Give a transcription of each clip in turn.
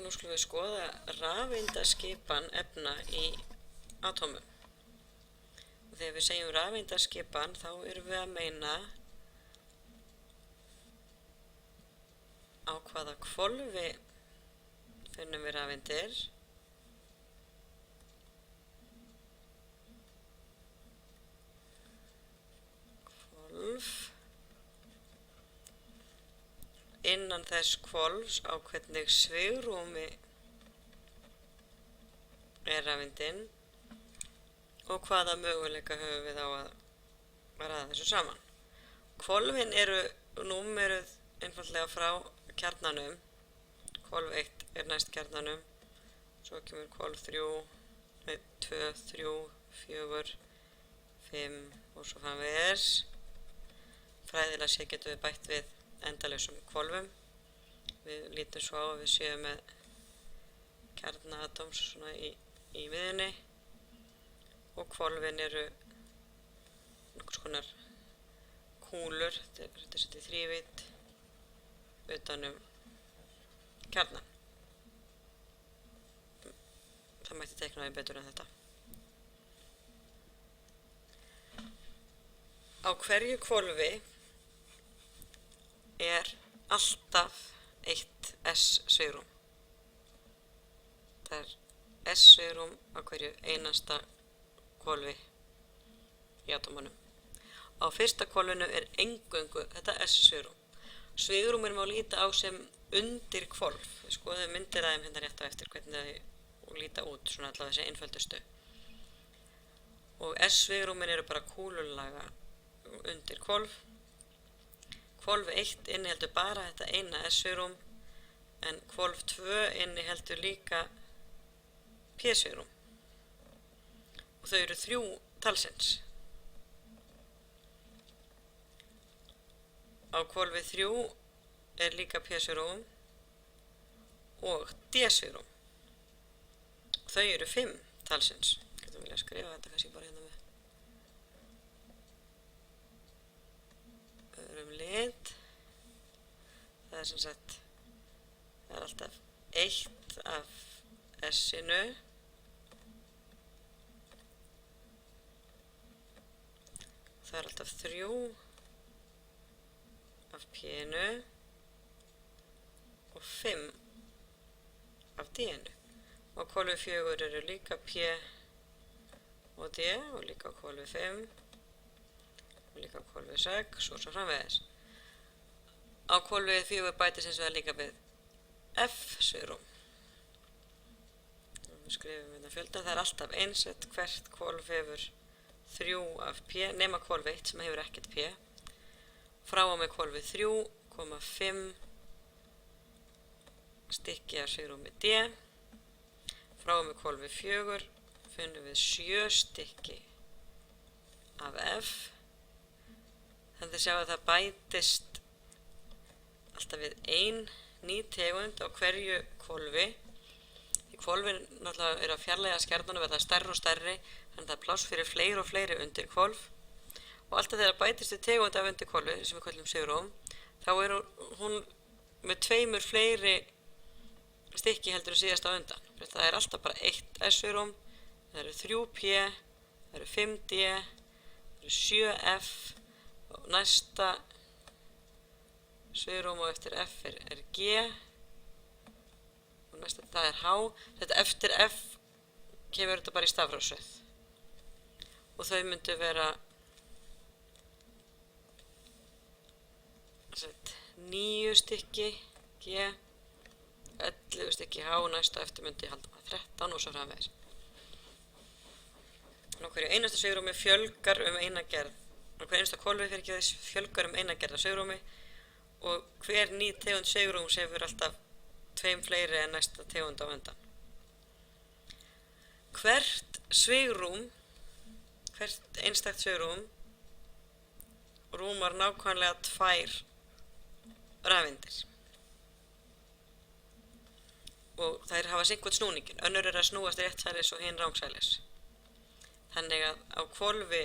Nú skulum við skoða rafeindaskipan efna í atómum. Og þegar við segjum rafeindaskipan þá erum við að meina á hvaða hvolfi finnum við rafeindir innan þess hvolfs á hvernig svigrúmi rafeindin og hvaða möguleika höfum við á að raða þessu saman. Hvolfin eru númeruð einfaldlega frá kjarnanum. Hvolf 1 er næst kjarnanum, svo kemur hvolf 2, 3, 4, 5 og svo framvegis. Fræðilega séð getum við bætt við endalausum hvolfum. Við lítum svo á að við séum með kjarna atóms svona í miðjunni og hvolfin eru nokkurs konar kúlur, þetta er setið þrívídd utanum kjarnan. Það mætti teikna því betur en þetta. Á hverju hvolfi er alltaf eitt S-svigrúm. Það er S-svigrúm á hverju einasta hvolfi í atómunum. Á fyrsta hvolfinu er eingöngu þetta S-svigrúm. Svigrúmin má líta á sem undir hvolf. Við skoðum myndir af þeim hérna rétt á eftir hvernig þau líta út, svona allavega þessi einföldustu. Og S-svigrúmin eru bara kúlulaga undir hvolf. Hvolf 1 inniheldur bara þetta eina S-svigrúm en hvolf 2 inniheldur líka P-svigrúm. Og þau eru 3 talsins. Á hvolfi 3 er líka P-svigrúm og D-svigrúm. Þau eru 5 talsins. Getum vilja skrifa þetta kannski bara hérna með öðrum lit. Það er sem sagt, það er alltaf 1 af S-inu það er alltaf 3 af P-inu og 5 af D-inu. Á hvolfi 4 eru líka P og D og líka á hvolfi 5 og líka á hvolfi 6 og svo framvegis. Á hvolfi 4 bætist hins vegar líka við F-svigrúm. Við skrifum hérna fjöldan, það er alltaf eins að hvert hvolf hefur 3 af P nema hvolf 1 sem hefur ekkert P. Frá og með hvolfi 3 koma 5 stykki af svigrúmi D. Frá og með hvolfi 4 finnum við 7 stykki af F. Þannig að sjá að það bætist alltaf við ein ný tegund á hverju hvolfi. Því hvolfin náttúrulega eru að fjarlægja kjarnanum verða stærri og stærri, þannig að það er pláss fyrir fleiri og fleiri undir hvolf. Og alltaf þegar bætist við tegund af undir hvolfi, sem við kallum svigrúm, þá er hún með 2 fleiri stykki heldur en síðast á undan. Það er alltaf bara 1 S-svigrúm, það eru 3 P, það eru 5 D, það eru 7 F og næsta svigrúm og eftir F er G og næsta það er H. Þetta eftir F kemur þetta bara í stafrófsröð og þau myndu vera 9 stykki G, 11 stykki H og næsta eftir myndi halda 13 og svo framvegis. Á hverju einasta svigrúmi fjölgar eina gerð. Á hverju einasta hvolfi fjölgar eina gerð af svigrúmi og hver ný tegund svigrúms hefur alltaf 2 fleiri en næsta tegund á undan. Hvert einstakt svigrúm rúmar nákvæmlega 2 rafeindir. Og þær hafa sitthvort snúninginn, önnur er að snúast réttsælis og hinn rangsælis. Þannig að á hvolfi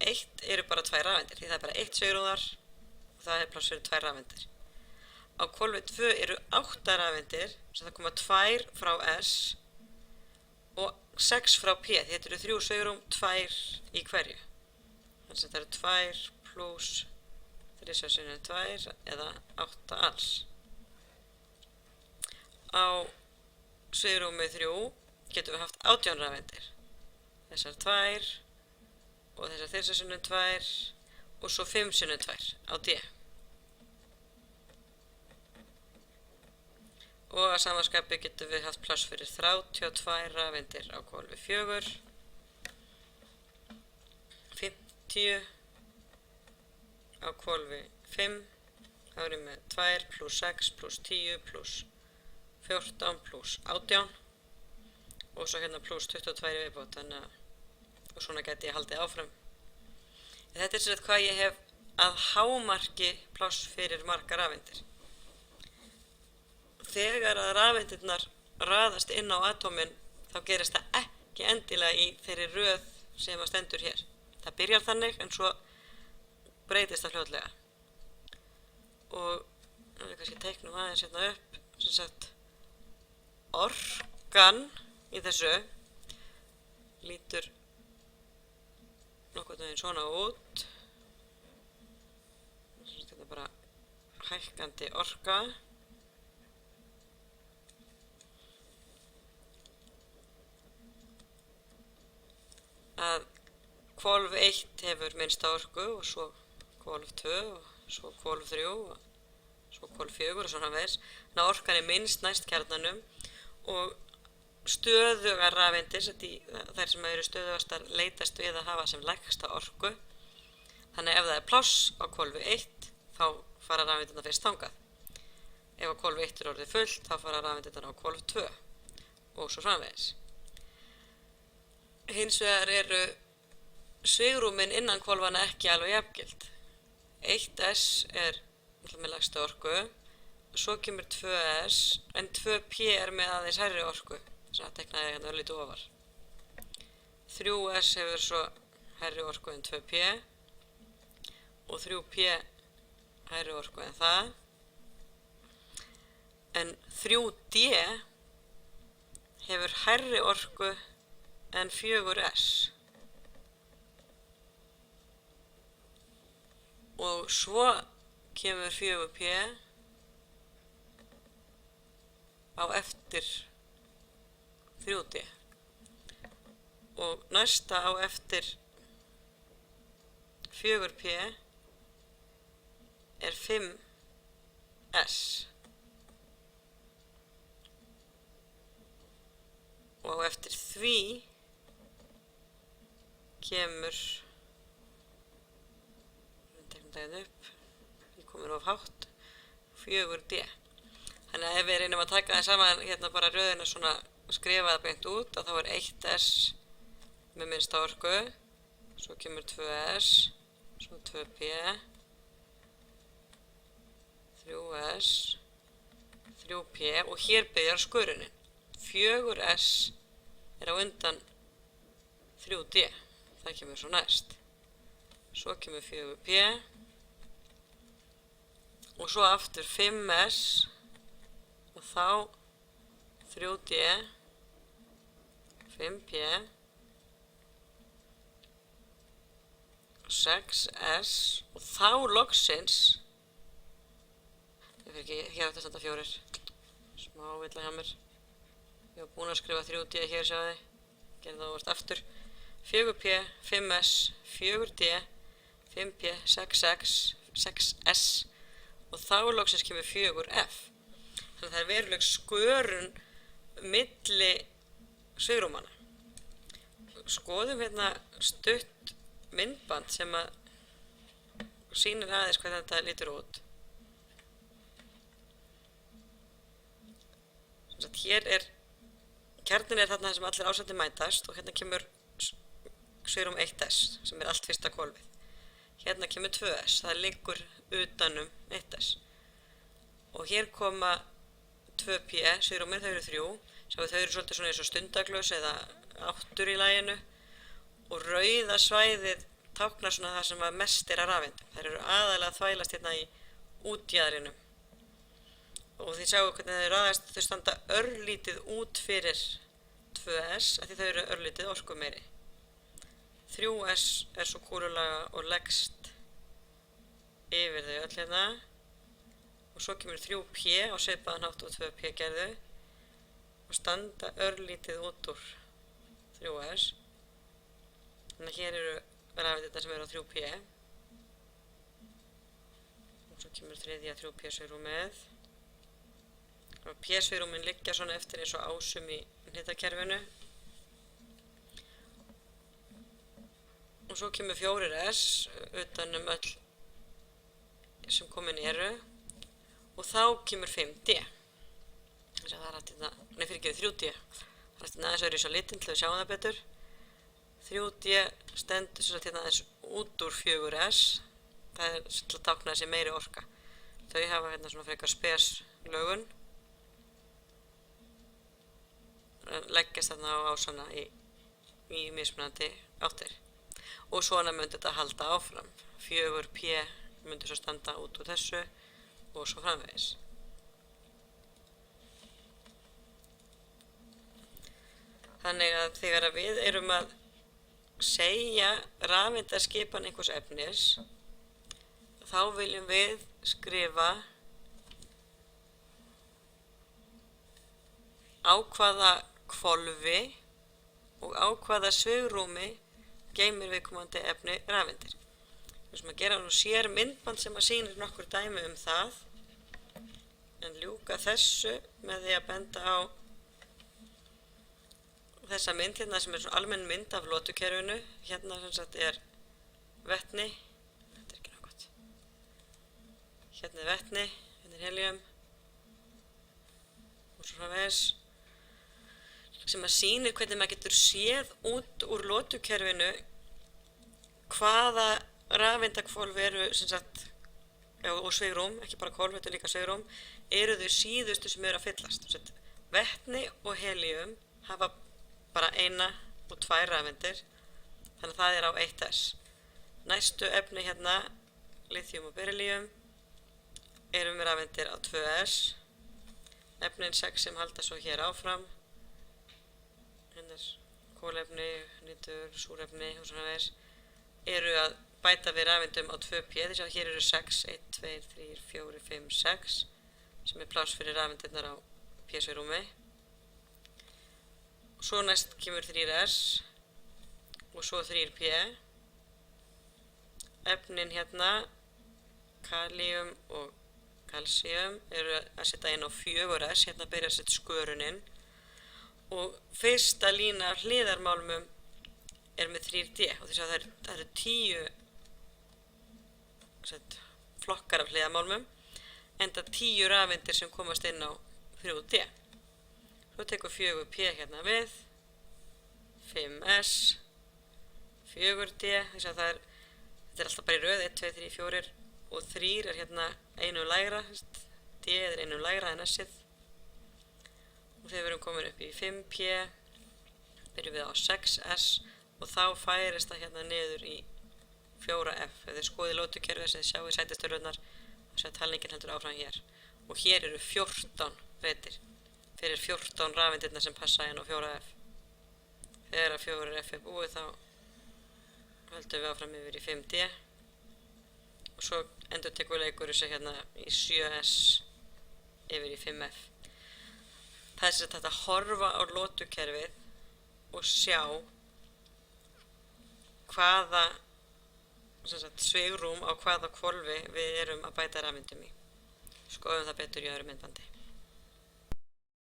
1 eru bara 2 rafeindir, því það er bara 1 svigrúm þar og það er pláss fyrir 2 rafeindir. á hvolfi 2 eru 8 rafeindir, sem það koma 2 frá S og 6 frá P. Þetta eru 3 svigrúm, 2 í hverju. Þannig að þetta eru 2 pluss 3 sinnum 2 eða 8 alls. Á svigrúmi 3 getum við haft 18 rafeindir. Þessar 2 og þessar 3 sinnum 2 og svo 5 sinnum 2 á D. Og að samanskapi getum við haft pláss fyrir 32 rafeindir á hvolfi 4, 50 á hvolfi 5, þá erum við 2 pluss 6 pluss 10 pluss 14 pluss 18 og svo hérna pluss 22 í viðbót, þannig að og svona geti ég haldið áfram. Þetta er sér hvað ég hef að hámarki pláss fyrir margar rafeindir. Þegar að rafeindirnar raðast inn á atómin þá gerist það ekki endilega í þeirri röð sem að stendur hér. Það byrjar þannig en svo breytist það fljótlega. Og við kannski teiknum aðeins hérna upp, sem sagt orkan í þessu lítur nokkuð veginn svona út. Þetta er bara hækkandi orka. Að hvolf 1 hefur minnsta orku og svo hvolf 2 og svo hvolf 3 og svo hvolf 4 og svona veðs. Þannig að orkan er minnst næst kjarnanum og stöðugar rafeindir, þær sem eru stöðugastar leitast við að hafa sem lægsta orku. Þannig að ef það er pláss á hvolfi 1 þá fara rafeindirnar fyrst þangað. Ef að hvolf 1 er orðið fullt þá fara rafeindirnar á hvolf 2 og svo framvegis. Hins vegar eru svigrúmin innan hvolfana ekki alveg jafngild. 1S er með lægsta orku, svo kemur 2S en 2P er með aðeins hærri orku, þess að teknaði hérna örlítið ofar. 3S hefur svo hærri orku en 2P og 3P hærri orku en það. En 3D hefur hærri orku en 4S. Og svo kemur 4P á eftir 3D. Og næsta á eftir 4P er 5S. Og á eftir því kemur, tegnum daginn upp, ég komur of hátt, 4D. Þannig að ef við reynum að taka það saman hérna bara röðina svona og skrifa það beint út, að þá er 1S með minnsta orku, svo kemur 2S, svo 2P, 3S, 3P og hér byrjar skörunin. 4S er á undan 3D, það kemur svo næst. Svo kemur 4P og svo aftur 5S og þá 3D, 5P, 6S og þá loksins, ég fyrir ekki, hér átti að standa 4, smá villa hjá mér. Ég var búin að skrifa 3D hér, sjáðu þið, gerði það óvart aftur. 4P, 5S, 4D, 5P, 6X, 6S og þá loksins kemur 4F. Þannig að það er veruleg skörun milli svigrúmanna. Skoðum hérna stutt myndband sem að sýnir aðeins hvað þetta lítur út. Hér er, kjarnin er þarna sem allir ásættir mætast og hérna kemur svigrúm 1S sem er allt fyrsta hvolfið. Hérna kemur 2S, það liggur utanum 1S. Og hér koma 2P, svigrúmin, þau eru 3, þau eru svolítið svona eins og stundaglös eða áttur í laginu og rauða svæðið táknar svona það sem að mest er að rafeindum. Þær eru aðalega að þvælast hérna í útjaðrinum. og þið sjáu hvernig þau raðast, þau standa örlítið út fyrir 2S af því þau eru örlítið orku meiri. 3S er svo kúlulaga og leggst yfir þau öll hérna og svo kemur 3P á svipaðan hátt og 2P gerðu og standa örlítið út úr 3S. Þannig að hér eru rafeindirnar sem eru á 3P og svo kemur þriðja 3P svigrúmið og P-svigrúmin liggja svona eftir eins og ásum í hnitakerfinu og svo kemur 4S utan öll sem komin eru og þá kemur 5D. Þess að það er hægt hérna, nei fyrirgefið 3D. Það er hægt aðeins öðru í svo litinn til að sjá það betur. 3D stendur svo hérna aðeins út úr 4S. Það er til að tákna þessi meiri orka. Þau hafa hérna svona frekar spes lögun. Leggjast þarna á ásana í mismunandi áttir. Og svona myndi þetta halda áfram. 4P myndi svo standa út úr þessu og svo framvegis. Þannig að þegar við erum að segja rafeindaskipan einhvers efnis, þá viljum við skrifa á hvaða hvolfi og á hvaða svigrúmi geymir viðkomandi efni rafeindir. Við erum að gera nú sér myndband sem að sýnir nokkur dæmi það en ljúka þessu með því að benda á þessa mynd hérna sem er svona almenn mynd af lotukerfinu. Hérna sem sagt er vetni, þetta er ekki nóg gott. Hérna er vetni, hérna er helium og svo framvegis sem að sýnir hvernig maður getur séð út úr lotukerfinu hvaða rafeindahvolf eru sem sagt, og svigrúm, ekki bara hvolf, þetta er líka svigrúm, eru þau síðustu sem eru að fyllast. Vetni og helium hafa bara 1 og 2 rafeindir, þannig að það er á 1S. Næstu efni hérna, lithium og beryllium, eru með rafeindir á 2S. Efnin 6 sem halda svo hér áfram, hérna er kolefni, nitur, súrefni og svona veis, eru að bæta við rafeindum á 2P, þess að hér eru 6, 1, 2, 3, 4, 5, 6 sem er pláss fyrir rafeindirnar á P-svigrúmi. Svo næst kemur 3S og svo 3P. Efnin hérna, kalíum og kalsíum, eru að setja inn á 4S, hérna byrja að setja sköruninn og fyrsta lína af hliðarmálmum er með 3D og þess að það eru 10 flokkar af hliðarmálmum enda 10 rafeindir sem komast inn á 3D. Svo tekur 4P hérna við, 5S, 4D, þess að þetta er alltaf bara í röð, 1, 2, 3, 4 og 3 er hérna einu lægra, D er einu lægra en S-ið. Og þegar við erum komin upp í 5P, byrjum við á 6S og þá færist það hérna niður í 4F. Ef þið skoðið lotukerfið sem þið sjáið sætistölunar, þess að talningin heldur áfram hér. Og hér eru 14 breytir fyrir 14 rafeindirnar sem passa inn á 4F. Þegar að 4F er búið þá höldum við áfram yfir í 5D og svo endur tekur leikur þessu hérna í 7S yfir í 5F. Það er sem þetta að horfa á lotukerfið og sjá hvaða svigrúm á hvaða hvolfi við erum að bæta rafeindum í. Skoðum það betur í öðru myndbandi.